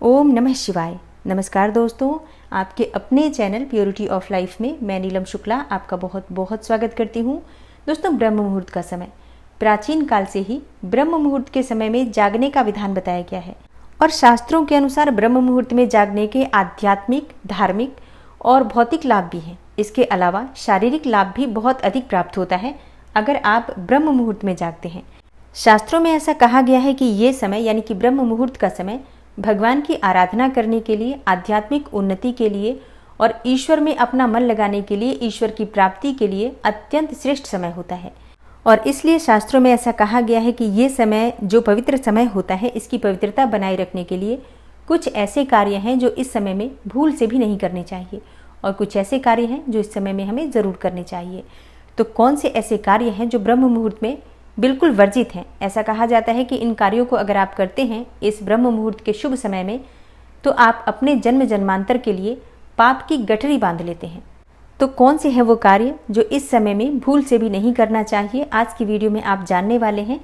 ओम नमः शिवाय। नमस्कार दोस्तों, आपके अपने चैनल प्योरिटी ऑफ लाइफ में मैं नीलम शुक्ला आपका बहुत बहुत स्वागत करती हूँ। दोस्तों, ब्रह्म मुहूर्त का समय प्राचीन काल से ही ब्रह्म मुहूर्त के समय में जागने का विधान बताया गया है और शास्त्रों के अनुसार ब्रह्म मुहूर्त में जागने के आध्यात्मिक, धार्मिक और भौतिक लाभ भी हैं। इसके अलावा शारीरिक लाभ भी बहुत अधिक प्राप्त होता है अगर आप ब्रह्म मुहूर्त में जागते हैं। शास्त्रों में ऐसा कहा गया है कि ये समय यानी कि ब्रह्म मुहूर्त का समय भगवान की आराधना करने के लिए, आध्यात्मिक उन्नति के लिए और ईश्वर में अपना मन लगाने के लिए, ईश्वर की प्राप्ति के लिए अत्यंत श्रेष्ठ समय होता है। और इसलिए शास्त्रों में ऐसा कहा गया है कि ये समय जो पवित्र समय होता है, इसकी पवित्रता बनाए रखने के लिए कुछ ऐसे कार्य हैं जो इस समय में भूल से भी नहीं करने चाहिए और कुछ ऐसे कार्य हैं जो इस समय में हमें ज़रूर करने चाहिए। तो कौन से ऐसे कार्य हैं जो ब्रह्म मुहूर्त में बिल्कुल वर्जित हैं? ऐसा कहा जाता है कि इन कार्यों को अगर आप करते हैं इस ब्रह्म मुहूर्त के शुभ समय में तो आप अपने जन्म जन्मांतर के लिए पाप की गठरी बांध लेते हैं। तो कौन से हैं वो कार्य जो इस समय में भूल से भी नहीं करना चाहिए, आज की वीडियो में आप जानने वाले हैं।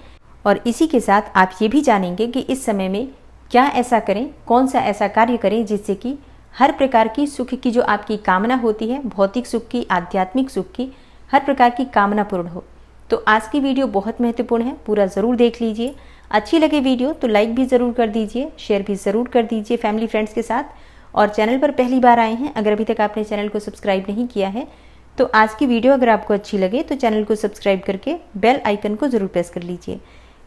और इसी के साथ आप ये भी जानेंगे कि इस समय में क्या ऐसा करें, कौन सा ऐसा कार्य करें जिससे कि हर प्रकार की सुख की जो आपकी कामना होती है, भौतिक सुख की, आध्यात्मिक सुख की, हर प्रकार की कामना पूर्ण हो। तो आज की वीडियो बहुत महत्वपूर्ण है, पूरा ज़रूर देख लीजिए। अच्छी लगे वीडियो तो लाइक भी ज़रूर कर दीजिए, शेयर भी ज़रूर कर दीजिए फैमिली फ्रेंड्स के साथ। और चैनल पर पहली बार आए हैं, अगर अभी तक आपने चैनल को सब्सक्राइब नहीं किया है तो आज की वीडियो अगर आपको अच्छी लगे तो चैनल को सब्सक्राइब करके बेल आइकन को ज़रूर प्रेस कर लीजिए।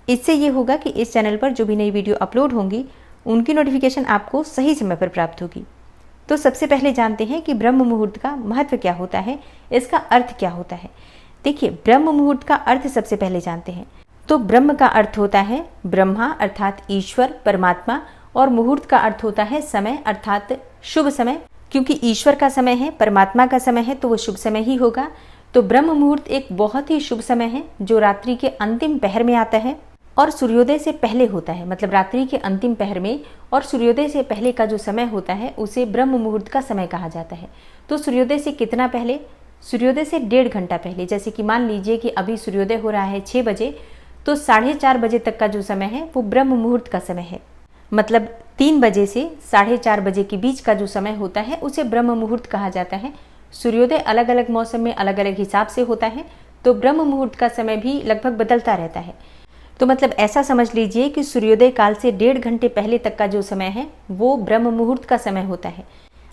इससे ये होगा कि इस चैनल पर जो भी नई वीडियो अपलोड होंगी उनकी नोटिफिकेशन आपको सही समय पर प्राप्त होगी। तो सबसे पहले जानते हैं कि ब्रह्म मुहूर्त का महत्व क्या होता है, इसका अर्थ क्या होता है। देखिए, ब्रह्म मुहूर्त का अर्थ सबसे पहले जानते हैं। तो ब्रह्म का अर्थ होता है ब्रह्मा अर्थात ईश्वर, परमात्मा, और मुहूर्त का अर्थ होता है समय अर्थात शुभ समय। क्योंकि ईश्वर का समय है, परमात्मा का समय है, तो वो शुभ समय ही होगा। तो ब्रह्म मुहूर्त एक बहुत ही शुभ समय है जो रात्रि के अंतिम पहर में आता है और सूर्योदय से पहले होता है। मतलब रात्रि के अंतिम पहर में और सूर्योदय से पहले का जो समय होता है उसे ब्रह्म मुहूर्त का समय कहा जाता है। तो सूर्योदय से कितना पहले? सूर्योदय से 1.5 घंटा पहले। जैसे कि मान लीजिए कि अभी सूर्योदय हो रहा है 6 बजे, तो 4:30 बजे तक का जो समय है वो ब्रह्म मुहूर्त का समय है। मतलब 3 बजे से 4:30 बजे के बीच का जो समय होता है उसे ब्रह्म मुहूर्त कहा जाता है। सूर्योदय अलग अलग मौसम में अलग अलग हिसाब से होता है, तो ब्रह्म मुहूर्त का समय भी लगभग बदलता रहता है। तो मतलब ऐसा समझ लीजिए कि सूर्योदय काल से 1.5 घंटे पहले तक का जो समय है वो ब्रह्म मुहूर्त का समय होता है।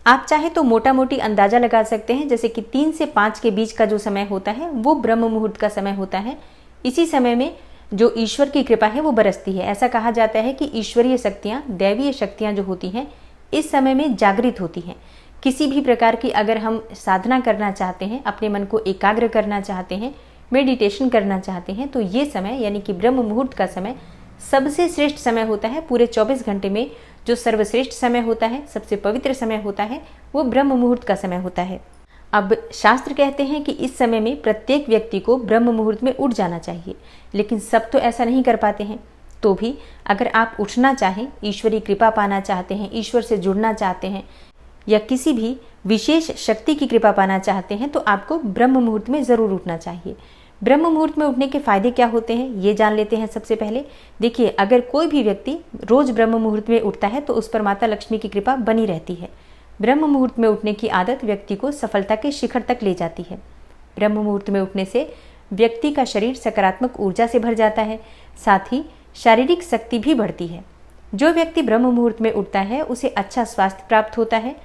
आप चाहे तो मोटा मोटी अंदाजा लगा सकते हैं, जैसे कि 3 से 5 के बीच का जो समय होता है वो ब्रह्म मुहूर्त का समय होता है। इसी समय में जो ईश्वर की कृपा है वो बरसती है। ऐसा कहा जाता है कि ईश्वरीय शक्तियाँ, दैवीय शक्तियाँ जो होती हैं इस समय में जागृत होती हैं। किसी भी प्रकार की अगर हम साधना करना चाहते हैं, अपने मन को एकाग्र करना चाहते हैं, मेडिटेशन करना चाहते हैं, तो ये समय यानी कि ब्रह्म मुहूर्त का समय सबसे श्रेष्ठ समय होता है। पूरे 24 घंटे में जो सर्वश्रेष्ठ समय होता है, सबसे पवित्र समय होता है, वो ब्रह्म मुहूर्त का समय होता है। अब शास्त्र कहते हैं कि इस समय में प्रत्येक व्यक्ति को ब्रह्म मुहूर्त में उठ जाना चाहिए, लेकिन सब तो ऐसा नहीं कर पाते हैं। तो भी अगर आप उठना चाहें, ईश्वरीय कृपा पाना चाहते हैं, ईश्वर से जुड़ना चाहते हैं या किसी भी विशेष शक्ति की कृपा पाना चाहते हैं, तो आपको ब्रह्म मुहूर्त में ज़रूर उठना चाहिए। ब्रह्म मुहूर्त में उठने के फायदे क्या होते हैं ये जान लेते हैं सबसे पहले। देखिए, अगर कोई भी व्यक्ति रोज ब्रह्म मुहूर्त में उठता है तो उस पर माता लक्ष्मी की कृपा बनी रहती है। ब्रह्म मुहूर्त में उठने की आदत व्यक्ति को सफलता के शिखर तक ले जाती है। ब्रह्म मुहूर्त में उठने से व्यक्ति का शरीर सकारात्मक ऊर्जा से भर जाता है, साथ ही शारीरिक शक्ति भी बढ़ती है। जो व्यक्ति ब्रह्म मुहूर्त में उठता है उसे अच्छा स्वास्थ्य प्राप्त होता है,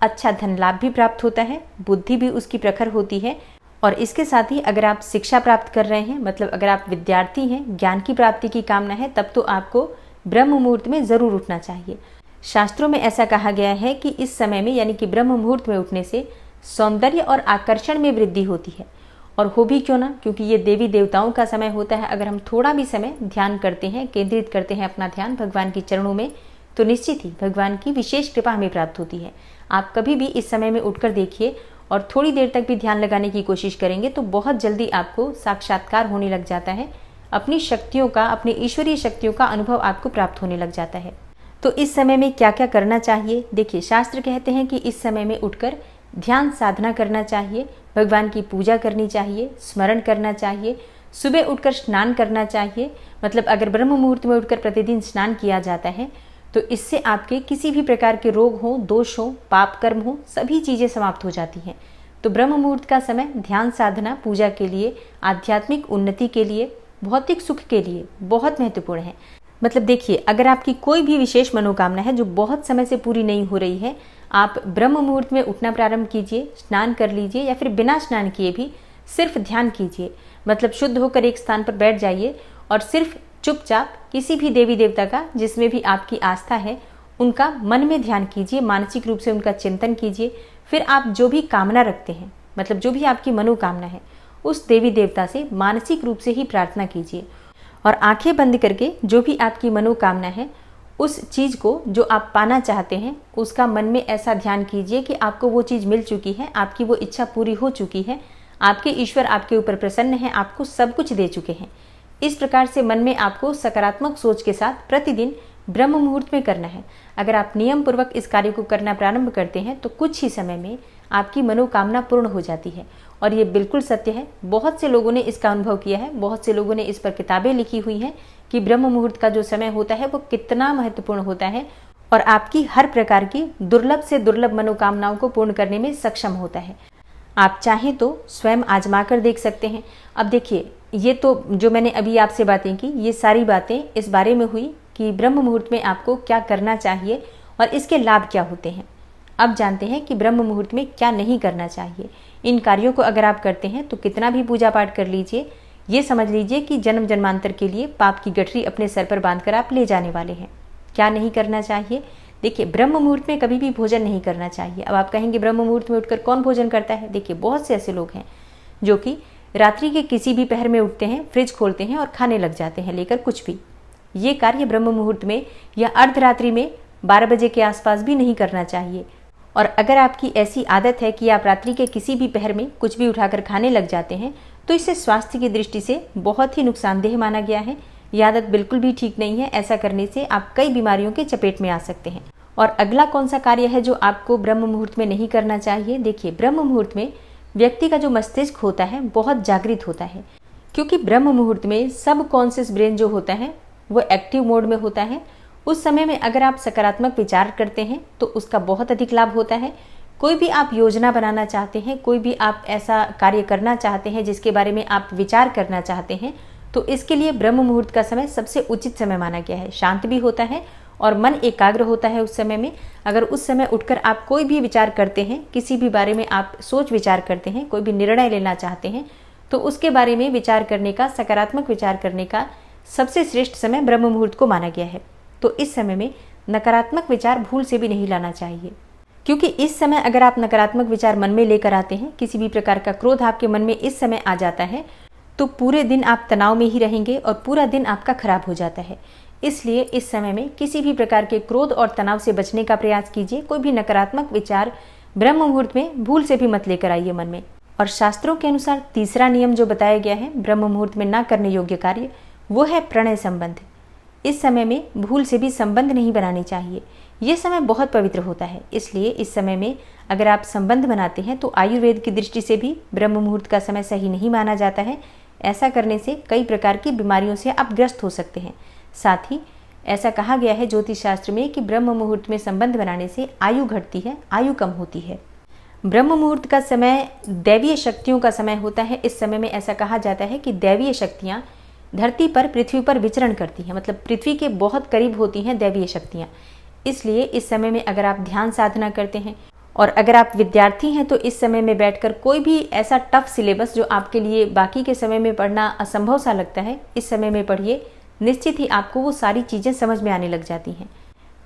अच्छा धन लाभ भी प्राप्त होता है, बुद्धि भी उसकी प्रखर होती है। और इसके साथ ही अगर आप शिक्षा प्राप्त कर रहे हैं, मतलब अगर आप विद्यार्थी हैं, ज्ञान की प्राप्ति की कामना है, तब तो आपको ब्रह्म मुहूर्त में ज़रूर उठना चाहिए। शास्त्रों में ऐसा कहा गया है कि इस समय में यानी कि ब्रह्म मुहूर्त में उठने से सौंदर्य और आकर्षण में वृद्धि होती है। और हो भी क्यों ना, क्योंकि ये देवी देवताओं का समय होता है। अगर हम थोड़ा भी समय ध्यान करते हैं, केंद्रित करते हैं अपना ध्यान भगवान के चरणों में, तो निश्चित ही भगवान की विशेष कृपा हमें प्राप्त होती है। आप कभी भी इस समय में उठकर देखिए और थोड़ी देर तक भी ध्यान लगाने की कोशिश करेंगे तो बहुत जल्दी आपको साक्षात्कार होने लग जाता है। अपनी शक्तियों का, अपनी ईश्वरीय शक्तियों का अनुभव आपको प्राप्त होने लग जाता है। तो इस समय में क्या क्या करना चाहिए? देखिए, शास्त्र कहते हैं कि इस समय में उठकर ध्यान साधना करना चाहिए, भगवान की पूजा करनी चाहिए, स्मरण करना चाहिए, सुबह उठकर स्नान करना चाहिए। मतलब अगर ब्रह्म मुहूर्त में उठकर प्रतिदिन स्नान किया जाता है तो इससे आपके किसी भी प्रकार के रोग हो, दोष हो, पाप कर्म हो, सभी चीज़ें समाप्त हो जाती हैं। तो ब्रह्म मुहूर्त का समय ध्यान साधना, पूजा के लिए, आध्यात्मिक उन्नति के लिए, भौतिक सुख के लिए बहुत महत्वपूर्ण है। मतलब देखिए, अगर आपकी कोई भी विशेष मनोकामना है जो बहुत समय से पूरी नहीं हो रही है, आप ब्रह्म मुहूर्त में उठना प्रारंभ कीजिए, स्नान कर लीजिए या फिर बिना स्नान किए भी सिर्फ ध्यान कीजिए। मतलब शुद्ध होकर एक स्थान पर बैठ जाइए और सिर्फ चुपचाप किसी भी देवी देवता का, जिसमें भी आपकी आस्था है, उनका मन में ध्यान कीजिए, मानसिक रूप से उनका चिंतन कीजिए। फिर आप जो भी कामना रखते हैं, मतलब जो भी आपकी मनोकामना है, उस देवी देवता से मानसिक रूप से ही प्रार्थना कीजिए और आंखें बंद करके जो भी आपकी मनोकामना है, उस चीज़ को जो आप पाना चाहते हैं, उसका मन में ऐसा ध्यान कीजिए कि आपको वो चीज़ मिल चुकी है, आपकी वो इच्छा पूरी हो चुकी है, आपके ईश्वर आपके ऊपर प्रसन्न है, आपको सब कुछ दे चुके हैं। इस प्रकार से मन में आपको सकारात्मक सोच के साथ प्रतिदिन ब्रह्म मुहूर्त में करना है। अगर आप नियम पूर्वक इस कार्य को करना प्रारंभ करते हैं तो कुछ ही समय में आपकी मनोकामना पूर्ण हो जाती है। और ये बिल्कुल सत्य है, बहुत से लोगों ने इसका अनुभव किया है, बहुत से लोगों ने इस पर किताबें लिखी हुई हैं कि ब्रह्म मुहूर्त का जो समय होता है वो कितना महत्वपूर्ण होता है और आपकी हर प्रकार की दुर्लभ से दुर्लभ मनोकामनाओं को पूर्ण करने में सक्षम होता है। आप चाहें तो स्वयं आजमा कर देख सकते हैं। अब देखिए, ये तो जो मैंने अभी आपसे बातें की, ये सारी बातें इस बारे में हुई कि ब्रह्म मुहूर्त में आपको क्या करना चाहिए और इसके लाभ क्या होते हैं। अब जानते हैं कि ब्रह्म मुहूर्त में क्या नहीं करना चाहिए। इन कार्यों को अगर आप करते हैं तो कितना भी पूजा पाठ कर लीजिए, ये समझ लीजिए कि जन्म जन्मांतर के लिए पाप की गठरी अपने सर पर बांधकर आप ले जाने वाले हैं। क्या नहीं करना चाहिए? देखिए, ब्रह्म मुहूर्त में कभी भी भोजन नहीं करना चाहिए। अब आप कहेंगे ब्रह्म मुहूर्त में उठकर कौन भोजन करता है? देखिए, बहुत से ऐसे लोग हैं जो कि रात्रि के किसी भी पहर में उठते हैं, फ्रिज खोलते हैं और खाने लग जाते हैं लेकर कुछ भी। ये कार्य ब्रह्म मुहूर्त में या अर्धरात्रि में 12 बजे के आसपास भी नहीं करना चाहिए। और अगर आपकी ऐसी आदत है कि आप रात्रि के किसी भी पहर में कुछ भी उठाकर खाने लग जाते हैं तो इसे स्वास्थ्य की दृष्टि से बहुत ही नुकसानदेह माना गया है। यह आदत बिल्कुल भी ठीक नहीं है। ऐसा करने से आप कई बीमारियों के चपेट में आ सकते हैं। और अगला कौन सा कार्य है जो आपको ब्रह्म मुहूर्त में नहीं करना चाहिए? देखिए, ब्रह्म मुहूर्त में व्यक्ति का जो मस्तिष्क होता है बहुत जागृत होता है, क्योंकि ब्रह्म मुहूर्त में सब कॉन्शियस ब्रेन जो होता है वो एक्टिव मोड में होता है। उस समय में अगर आप सकारात्मक विचार करते हैं तो उसका बहुत अधिक लाभ होता है। कोई भी आप योजना बनाना चाहते हैं, कोई भी आप ऐसा कार्य करना चाहते हैं जिसके बारे में आप विचार करना चाहते हैं, तो इसके लिए ब्रह्म मुहूर्त का समय सबसे उचित समय माना गया है। शांत भी होता है और मन एकाग्र होता है उस समय में। अगर उस समय उठकर आप कोई भी विचार करते हैं, किसी भी बारे में आप सोच विचार करते हैं, कोई भी निर्णय लेना चाहते हैं, तो उसके बारे में विचार करने का, सकारात्मक विचार करने का सबसे श्रेष्ठ समय ब्रह्म मुहूर्त को माना गया है। तो इस समय में नकारात्मक विचार भूल से भी नहीं लाना चाहिए, क्योंकि इस समय अगर आप नकारात्मक विचार मन में लेकर आते हैं, किसी भी प्रकार का क्रोध आपके मन में इस समय आ जाता है, तो पूरे दिन आप तनाव में ही रहेंगे और पूरा दिन आपका खराब हो जाता है। इसलिए इस समय में किसी भी प्रकार के क्रोध और तनाव से बचने का प्रयास कीजिए। कोई भी नकारात्मक विचार ब्रह्म मुहूर्त में भूल से भी मत लेकर आइए मन में। और शास्त्रों के अनुसार तीसरा नियम जो बताया गया है ब्रह्म मुहूर्त में ना करने योग्य कार्य, वो है प्रणय संबंध। इस समय में भूल से भी संबंध नहीं बनाने चाहिए। ये समय बहुत पवित्र होता है, इसलिए इस समय में अगर आप संबंध बनाते हैं तो आयुर्वेद की दृष्टि से भी ब्रह्म मुहूर्त का समय सही नहीं माना जाता है। ऐसा करने से कई प्रकार की बीमारियों से आप ग्रस्त हो सकते हैं। साथ ही ऐसा कहा गया है ज्योतिष शास्त्र में कि ब्रह्म मुहूर्त में संबंध बनाने से आयु घटती है, आयु कम होती है। ब्रह्म मुहूर्त का समय दैवीय शक्तियों का समय होता है। इस समय में ऐसा कहा जाता है कि दैवीय शक्तियाँ धरती पर, पृथ्वी पर विचरण करती हैं, मतलब पृथ्वी के बहुत करीब होती हैं दैवीय शक्तियाँ। इसलिए इस समय में अगर आप ध्यान साधना करते हैं और अगर आप विद्यार्थी हैं तो इस समय में बैठकर कोई भी ऐसा टफ सिलेबस जो आपके लिए बाकी के समय में पढ़ना असंभव सा लगता है, इस समय में पढ़िए। निश्चित ही आपको वो सारी चीज़ें समझ में आने लग जाती हैं।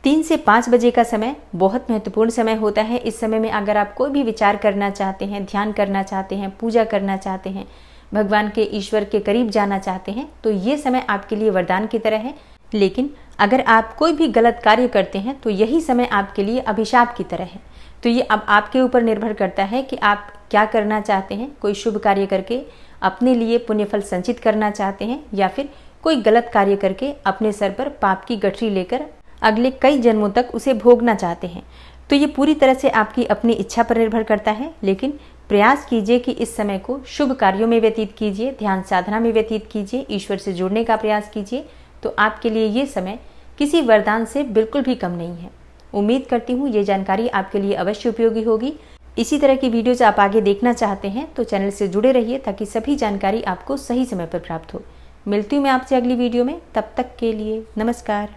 3 से 5 बजे का समय बहुत महत्वपूर्ण समय होता है। इस समय में अगर आप कोई भी विचार करना चाहते हैं, ध्यान करना चाहते हैं, पूजा करना चाहते हैं, भगवान के, ईश्वर के करीब जाना चाहते हैं, तो ये समय आपके लिए वरदान की तरह है। लेकिन अगर आप कोई भी गलत कार्य करते हैं तो यही समय आपके लिए अभिशाप की तरह है। तो ये अब आपके ऊपर निर्भर करता है कि आप क्या करना चाहते हैं। कोई शुभ कार्य करके अपने लिए पुण्यफल संचित करना चाहते हैं या फिर कोई गलत कार्य करके अपने सर पर पाप की गठरी लेकर अगले कई जन्मों तक उसे भोगना चाहते हैं। तो ये पूरी तरह से आपकी अपनी इच्छा पर निर्भर करता है। लेकिन प्रयास कीजिए कि इस समय को शुभ कार्यों में व्यतीत कीजिए, ध्यान साधना में व्यतीत कीजिए, ईश्वर से जुड़ने का प्रयास कीजिए। तो आपके लिए ये समय किसी वरदान से बिल्कुल भी कम नहीं है। उम्मीद करती हूँ ये जानकारी आपके लिए अवश्य उपयोगी होगी। इसी तरह की वीडियोज आप आगे देखना चाहते हैं तो चैनल से जुड़े रहिए ताकि सभी जानकारी आपको सही समय पर प्राप्त हो। मिलती हूँ मैं आपसे अगली वीडियो में, तब तक के लिए नमस्कार।